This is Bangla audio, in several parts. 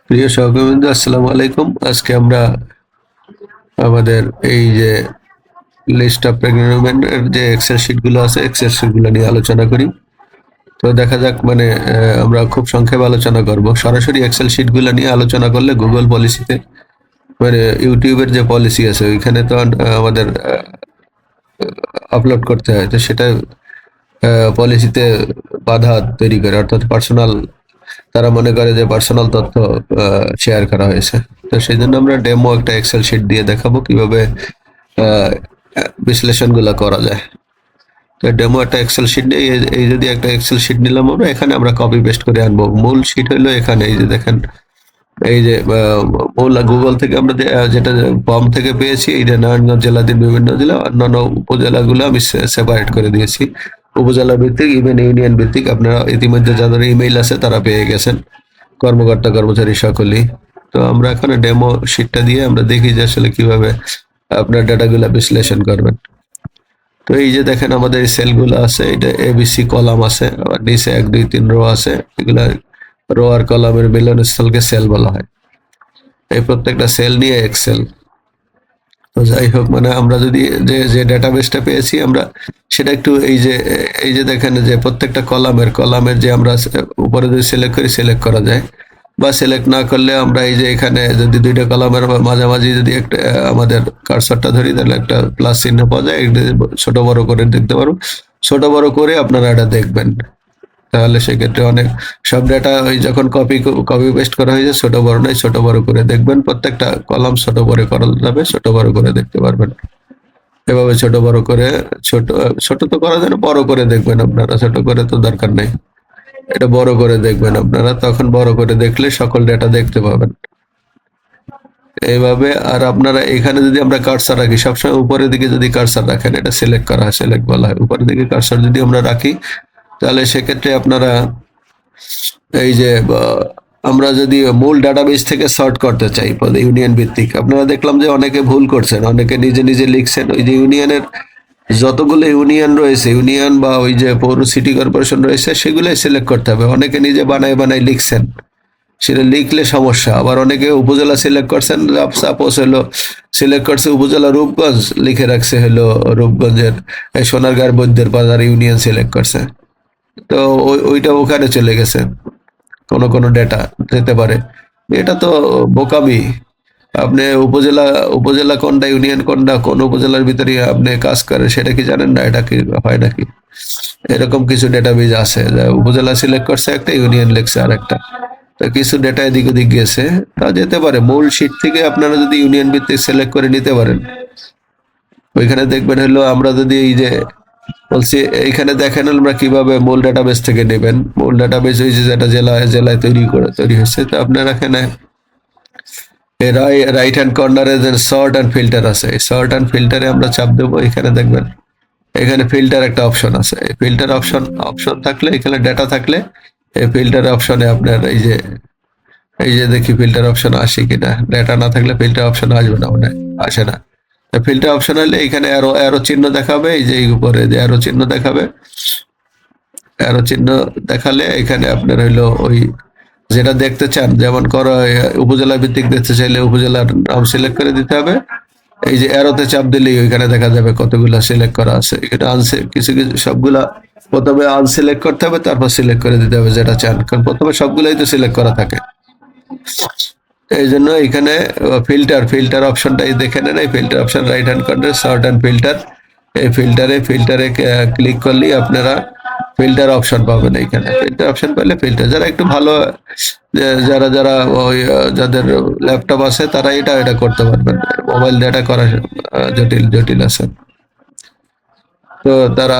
প্রিয় সহকর্মীবৃন্দ, আসসালামু আলাইকুম। আজকে আমরা আমাদের এই যে লিস্ট অফ প্রেগনেন্ট উমেনের যে এক্সেল শিটগুলো আছে, এক্সেল শিটগুলো নিয়ে আলোচনা করি। তো দেখা যাক, মানে আমরা খুব সংক্ষেপে আলোচনা করব। সরাসরি এক্সেল শিটগুলো নিয়ে আলোচনা করলে গুগল পলিসিতে, মানে ইউটিউবের যে পলিসি আছে ওইখানে তো আমাদের আপলোড করতে হয়, তো সেটা পলিসিতে বাধা তৈরি করে, অর্থাৎ পার্সোনাল, তারা মনে করে যে পার্সোনাল তথ্য শেয়ার করা হয়েছে। তো সেই জন্য আমরা ডেমো একটা এক্সেল শিট দিয়ে দেখাবো কিভাবে আহ, বিশ্লেষণগুলো করা যায়। তো ডেমো একটা এক্সেল শিট নিয়ে এই যদি একটা এক্সেল শিট নিলাম আমরা, এখানে আমরা কপি পেস্ট করে আনবো। মূল শিট হলো এখানে, এই যে দেখেন, এই যে মূল গুগল থেকে আমরা যেটা ফর্ম থেকে পেয়েছি, এই যে নারায়ণগঞ্জ জেলাধীন বিভিন্ন জেলা, অন্যান্য উপজেলাগুলো আমি সেপারেট করে দিয়েছি। উপজেলা ভিত্তিক, ইভেন ইউনিয়ন ভিত্তিক। আপনারা ইতিমধ্যে যাদের ইমেইল আছে তারা পেয়ে গেছেন, কর্মকর্তা কর্মচারী সকলেই। তো আমরা এখানে ডেমো শিটটা দিয়ে আমরা দেখি যে আসলে কিভাবে আপনার ডাটাগুলো বিশ্লেষণ করবেন। তো এই যে দেখেন আমাদের এই সেলগুলো আছে, এটা এবিসি কলাম আছে, আবার নিচে 1 2 3 রো আছে। এগুলা রো আর কলামের মিলনস্থলকে সেল বলা হয়। এই প্রত্যেকটা সেল নিয়ে এক্সেল। তো যাই হোক, মানে আমরা যদি যে যে ডাটাবেসটা পেয়েছি আমরা সেটা একটু, এই যে দেখেন যে প্রত্যেকটা কলামের যে আমরা উপরে যদি সিলেক্ট করি, সিলেক্ট করা যায়, বা সিলেক্ট না করলে আমরা এই যে এখানে যদি দুইটা কলামের মাঝামাঝি যদি একটা আমাদের কার্সরটা ধরি, তাহলে একটা প্লাস চিহ্ন পাওয়া যায়। এটা ছোট বড় করে দেখতে পারো, ছোট বড় করে আপনারা এটা দেখবেন। তাহলে সেক্ষেত্রে অনেক সব ডাটা ওই যখন কপি কপি পেস্ট করা হয়েছে, ছোট বড় নয়, ছোট বড় করে দেখবেন। প্রত্যেকটা কলাম ছোট বড় করা যাবে, ছোট বড় করে দেখতে পারবেন। এভাবে ছোট বড় করে, ছোট ছোট তো করা যায় না, বড় করে দেখবেন আপনারা। ছোট করে তো দরকার নেই, এটা বড় করে দেখবেন আপনারা। তখন বড় করে দেখলে সকল ডেটা দেখতে পাবেন এইভাবে। আর আপনারা এখানে যদি আমরা কার্সার রাখি, সবসময় উপরের দিকে যদি কার্সার রাখেন, এটা সিলেক্ট করা হয়, সিলেক্ট বলা হয়। উপরের দিকে কার্সার যদি আমরা রাখি, তাহলে সেক্ষেত্রে আপনারা এই যে আমরা যদি মূল ডাটাবেস থেকে সর্ট করতে চাই ইউনিয়ন ভিত্তিক, আপনারা দেখলাম যে অনেকে ভুল করছেন, অনেকে নিজে নিজে লিখছেন। ওই যে ইউনিয়নের যতগুলো ইউনিয়ন রয়েছে, ইউনিয়ন বা ওই যে পৌর সিটি কর্পোরেশন রয়েছে, সেগুলোই সিলেক্ট করতে হবে। অনেকে নিজে বানায় বানায় লিখছেন, সেটা লিখলে সমস্যা। আবার অনেকে উপজেলা সিলেক্ট করছেন, সাপোজ হলো সিলেক্ট করছে উপজেলা রূপগঞ্জ, লিখে রাখছে হলো রূপগঞ্জের সোনারগাঁর বৈদ্যের বাজার ইউনিয়ন সিলেক্ট করছে। তো ওইটা ওখানে চলে গেছে, কোনো কোনো ডেটা যেতে পারে। এটা তো বোকামি। আপনি উপজেলা উপজেলা কোনটা, ইউনিয়ন কোনটা, কোন উপজেলার ভিতরে আপনি কাজ করেন সেটা কি জানেন না? এটা কি হয় নাকি? এরকম কিছু ডেটাবেজ আছে, উপজেলা সিলেক্ট করছে একটা, ইউনিয়ন লিখছে আর একটা। তো কিছু ডেটা এদিক ওদিক গেছে, তা যেতে পারে। মূল শিট থেকে আপনারা যদি ইউনিয়ন ভিত্তিক সিলেক্ট করে নিতে পারেন, ওইখানে দেখবেন হলো আমরা যদি এই যে বলছি, এইখানে দেখেন আমরা কিভাবে মূল ডাটাবেস থেকে নেবেন। মূল ডাটাবেস হয়েছে যেটা জেলায় জেলায় তৈরি হয়েছে। তো আপনারা এখানে রাইট হ্যান্ড কর্নারে যে সর্ট অ্যান্ড ফিল্টার আছে, এই সর্ট অ্যান্ড ফিল্টারে আমরা চাপ দেবো। এখানে দেখবেন এখানে ফিল্টার একটা অপশন আছে। এই ফিল্টার অপশন অপশন থাকলে, এখানে ডেটা থাকলে, এই ফিল্টার অপশনে আপনার এই যে দেখি ফিল্টার অপশন আসে কিনা। ডেটা না থাকলে ফিল্টার অপশন আসবে না, মানে আসে না। ফিল্টার অপশন হলে এখানে অ্যারো অ্যারো চিহ্ন দেখাবে, এই যে এই উপরে যে অ্যারো চিহ্ন দেখাবে। অ্যারো চিহ্ন দেখালে এখানে আপনার হইলো ওই যেটা দেখতে চান, যেমন করো উপজেলা ভিত্তিক দেখতে চাইলে উপজেলার নাম সিলেক্ট করে দিতে হবে। এই যে অ্যারোতে চাপ দিলেই ওইখানে দেখা যাবে কতগুলা সিলেক্ট করা আছে। এটা কিছু কিছু সবগুলা প্রথমে আনসিলেক্ট করতে হবে, তারপর সিলেক্ট করে দিতে হবে যেটা চান, কারণ প্রথমে সবগুলাই তো সিলেক্ট করা থাকে। এই জন্য এখানে ফিল্টার ফিল্টার অপশনটাই দেখে নেন। এই filter option right hand corner sort and filter, এই ফিল্টারে ক্লিক করলেই আপনারা ফিল্টার অপশন পাবেন। এইখানে ফিল্টার অপশন পেলে ফিল্টার, যারা একটু ভালো, যারা যারা ওই যাদের ল্যাপটপ আছে তারা এটা এটা করতে পারবেন। মোবাইল ডেটা করা জটিল জটিল আছে। তো তারা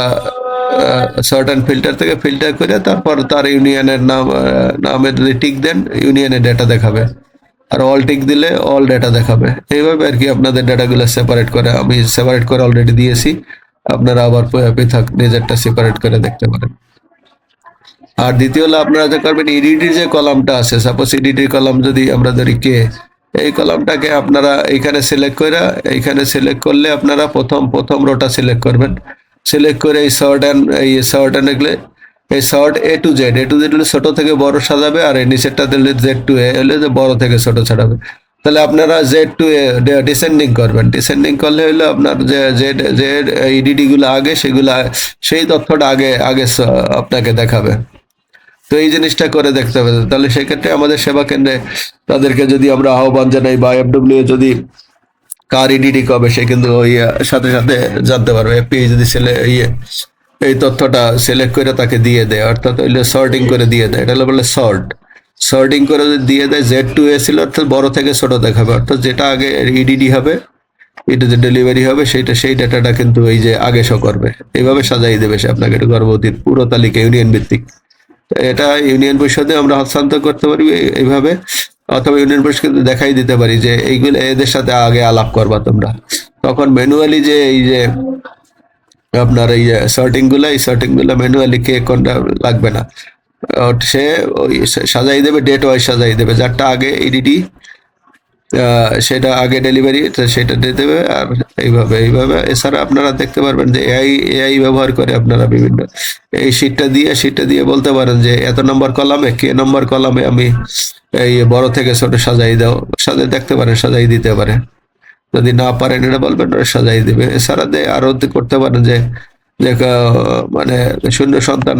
সর্ট অ্যান্ড ফিল্টার থেকে ফিল্টার করে তারপর তার ইউনিয়নের নামে যদি টিক দেন, ইউনিয়নের ডেটা দেখাবে। আর অল টিক দিলে অল ডেটা দেখাবে। এইভাবে আর কি আপনাদের ডেটাগুলো সেপারেট করে, আমি সেপারেট করে অলরেডি দিয়েছি। আপনারা আবার পৃথক নিজেরটা সেপারেট করে দেখতে পারেন। আর দ্বিতীয় হলো আপনারা যে করবেন, ইডিটির যে কলামটা আছে, সাপোজ ইডিটির কলাম যদি আমরা ধরি কে, এই কলামটাকে আপনারা এইখানে সিলেক্ট করে, এইখানে সিলেক্ট করলে আপনারা প্রথম প্রথম রোটা সিলেক্ট করবেন। সিলেক্ট করে এই সর্ট অ্যান্ড লিখলে এই সর্ট এ টু জেড হলে ছোট থেকে বড় সাজাবে, আর এই নিচেরটা দিলে Z to A হলে যে বড় থেকে ছোট ছাড়াবে। তাহলে আপনারা Z to A ডিসেন্ডিং করবেন, ডিসেন্ডিং করলে হলো আপনার যে জেড জেড ইডিডি গুলো আগে সেগুলা সেই তথ্যটা আগে আগে আপনাকে দেখাবে। তো এই জিনিসটা করে দেখতে হবে। তাহলে সেক্ষেত্রে আমাদের সেবা কেন্দ্রে তাদেরকে যদি আমরা আহ্বান জানাই বা FW যদি কার ইডিডি কবে, সে কিন্তু ওই সাথে সাথে জানতে পারবে। এপিআই যদি এই তথ্যটা সিলেক্ট করে তাকে দিয়ে দেয়, অর্থাৎ হইলে সর্টিং করে দিয়ে দেয়, এটা হলো বলে সর্টিং করে যদি দিয়ে দেয়। Z to A ছিল অর্থাৎ বড় থেকে ছোট দেখাবে, অর্থাৎ যেটা আগে ইডিডি হবে, এটা যে ডেলিভারি হবে সেই ডাটাটা কিন্তু এই যে আগে শো করবে। এইভাবে সাজাই দেবে সে আপনাকে, এটা গর্ভবতীর পুরো তালিকা ইউনিয়ন ভিত্তিক। এটা ইউনিয়ন পরিষদে আমরা হস্তান্তর করতে পারি এইভাবে, অথবা ইউনিয়ন পরিষদকে দেখাই দিতে পারি যে এইগুলো এদের সাথে আগে আলাপ করবা তোমরা। তখন ম্যানুয়ালি যে এই যে আপনার এই এই সর্টিং গুলা ম্যানুয়ালি কে কোনটা লাগবে না। সে ওই সাজাই দেবে, ডেট ওয়াইজ সাজাই দেবে, যারটা আগে ইডিডি সেটা আগে ডেলিভারি সেটা দিয়ে দেবে। আর এইভাবে এছাড়া আপনারা দেখতে পারবেন যে এআই ব্যবহার করে আপনারা বিভিন্ন এই শিটটা দিয়ে বলতে পারেন যে এত নম্বর কলামে কে নম্বর কলামে আমি এই বড় থেকে ছোট সাজাই দাও, সাজাই দেখতে পারেন, সাজাই দিতে পারে। যদি না পারেন এটা বলবেন, ওরা সাজাই দিবে। এছাড়া আরো করতে পারেন যে যে মানে শূন্য সন্তান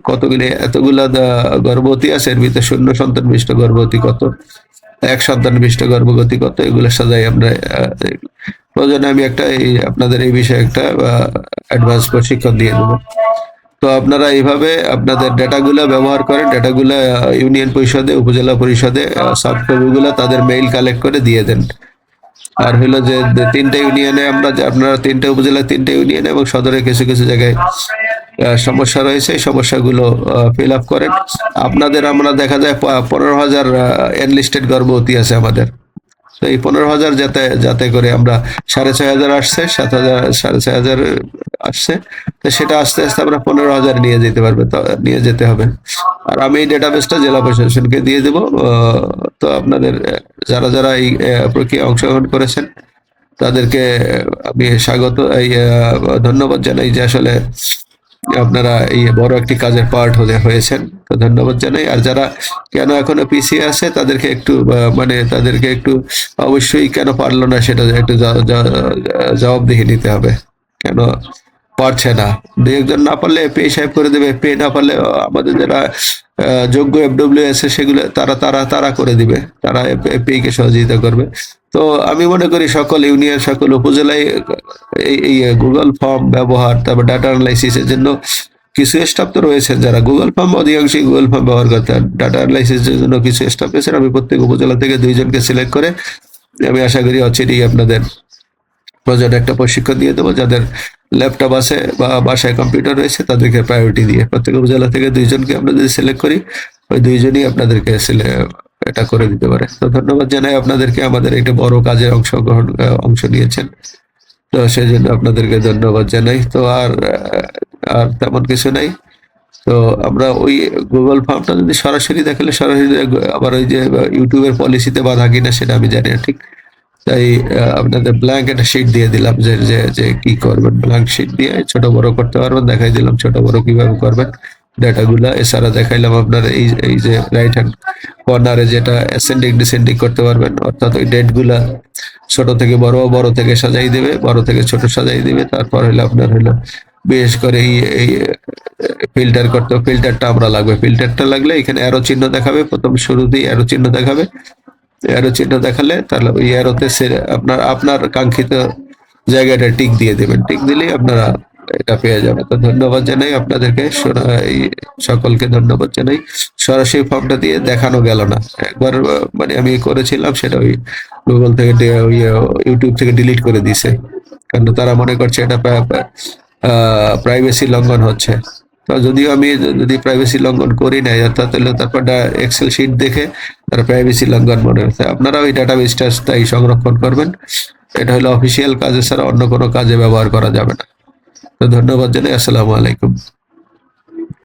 কতগুলি এতগুলা গর্ভবতী আছে, এর ভিতরে শূন্য সন্তান বিশিষ্ট গর্ভবতী কত, এক সন্তান বিশিষ্ট গর্ভবতী কত, এগুলো সাজাই আমরা। প্রয়োজনে আমি আপনাদের এই বিষয়ে একটা অ্যাডভান্স প্রশিক্ষণ দিয়ে দেবো। তো আপনারা এইভাবে আপনাদের ডেটাগুলো ব্যবহার করেন, ডেটাগুলো ইউনিয়ন পরিষদে, উপজেলা পরিষদে সফট কপিগুলো তাদের মেইল কালেক্ট করে দিয়ে দেন। আর হলো যে তিনটে ইউনিয়নে আপনারা তিনটে উপজেলা, তিনটে ইউনিয়নে এবং সদরে কিছু কিছু জায়গায় সমস্যা রয়েছে, এই সমস্যাগুলো ফিল আপ করেন। আমরা দেখা যায় 15,000 এনলিস্টেড গর্ভবতী আছে আমাদের। তো এই 15,000 যাতে করে আমরা 6,500 আসছে, 7,000 6,500 আসছে, তো সেটা আস্তে আস্তে আমরা 15,000 নিয়ে যেতে হবে। আর আমি এই ডেটাবেসটা জেলা প্রশাসনকে দিয়ে দেব। তো আপনাদের যারা যারা এই প্রক্রিয়া অংশগ্রহণ করেছেন তাদেরকে আমি ধন্যবাদ জানাই যে আসলে আপনারা এই বড় একটি কাজের পার্ট হয়েছেন। তো ধন্যবাদ জানাই। আর যারা কেন এখনো পিছিয়ে আছে তাদেরকে একটু অবশ্যই কেন পারলো না সেটা একটু জবাবদিহি নিতে হবে, কেন পারছে না। দু একজন না পারলে এপিআই সাহেব করে দেবে, এপিআই না পারলে আমাদের যারা যোগ্য FW আছে সেগুলো তারা করে দিবে, তারা এপিআই কে সহযোগিতা করবে। তো আমি মনে করি সকল ইউনিয়ন, সকল উপজেলায় এই গুগল ফর্ম ব্যবহার, তারপর ডাটা অ্যানালাইসিসের জন্য কিছু স্টাফ তো রয়েছেন যারা গুগল ফর্ম, অধিকাংশই গুগল ফর্ম ব্যবহার করতে। ডাটা অ্যানালাইসিসের জন্য কিছু স্টাফ রয়েছেন। আমি প্রত্যেক উপজেলা থেকে 2 জনকে সিলেক্ট করে আমি আশা করি অচিরেই আপনাদের প্রয়োজনে একটা প্রশিক্ষণ দিয়ে দেবো। যাদের ল্যাপটপ আছে বা বাসায় কম্পিউটার রয়েছে তাদেরকে প্রায়োরিটি দিয়ে প্রত্যেক উপজেলা থেকে 2 জনকে আমরা যদি সিলেক্ট করি, ওই 2 জনই আপনাদেরকে এটা করে দিতে পারে। তো ধন্যবাদ জানাই আপনাদেরকে, আমাদের একটা বড় কাজে অংশ নিয়েছেন, তো সেই জন্য আপনাদেরকে ধন্যবাদ জানাই। তো আর তেমন কিছু নাই। তো আমরা ওই গুগল ফর্মটা যদি সরাসরি দেখালে সরাসরি আবার ওই যে ইউটিউবের পলিসিতে বাধা কিনা সেটা আমি জানি না ঠিক। তাই আপনাদের ব্ল্যাঙ্ক একটা শিট দিয়ে দিলাম যে যে যে কি করবেন, ব্ল্যাঙ্ক শিট দিয়ে ছোট বড় করতে পারবেন, দেখাই দিলাম ছোট বড় কিভাবে করবেন ডাটাগুলা। এছাড়া দেখাইলাম আপনার এই যে রাইট হ্যান্ড কর্নারে যেটা অ্যাসেন্ডিং ডিসেন্ডিং করতে পারবেন, অর্থাৎ ওই ডেটগুলা ছোট থেকে বড়, বড় থেকে সাজাই দেবে, বড় থেকে ছোট সাজাই দিবে। তারপর আপনার বিশেষ করে এই ফিল্টারটা আমরা লাগবে। ফিল্টারটা লাগলে এখানে অ্যারো চিহ্ন দেখাবে, প্রথম শুরুতেই অ্যারো চিহ্ন দেখাবে। অ্যারো চিহ্ন দেখালে তাহলে ওই অ্যারোতে আপনার কাঙ্ক্ষিত জায়গাটা টিক দিয়ে দেবেন, টিক দিলেই আপনারা এটা পেয়ে যাবেন। তো ধন্যবাদ জানাই আপনাদেরকে, সকলকে ধন্যবাদ জানাই। সরাসরি ফর্মটা দিয়ে দেখানো গেল না, একবার আমি করেছিলাম, সেটা ওই গুগল থেকে ইউটিউব থেকে ডিলিট করে দিছে, কারণ তারা মনে করছে এটা প্রাইভেসি লঙ্ঘন হচ্ছে। তো যদিও আমি যদি প্রাইভেসি লঙ্ঘন করি নাই, অর্থাৎ তারপর এক্সেল শিট দেখে তারা প্রাইভেসি লঙ্ঘন মনে হচ্ছে। আপনারা ওই ডাটাবেসটা তাই সংরক্ষণ করবেন, এটা অফিসিয়াল কাজে ছাড়া অন্য কোনো কাজে ব্যবহার করা যাবে না। তো ধন্যবাদ জানাই, আসসালামু আলাইকুম।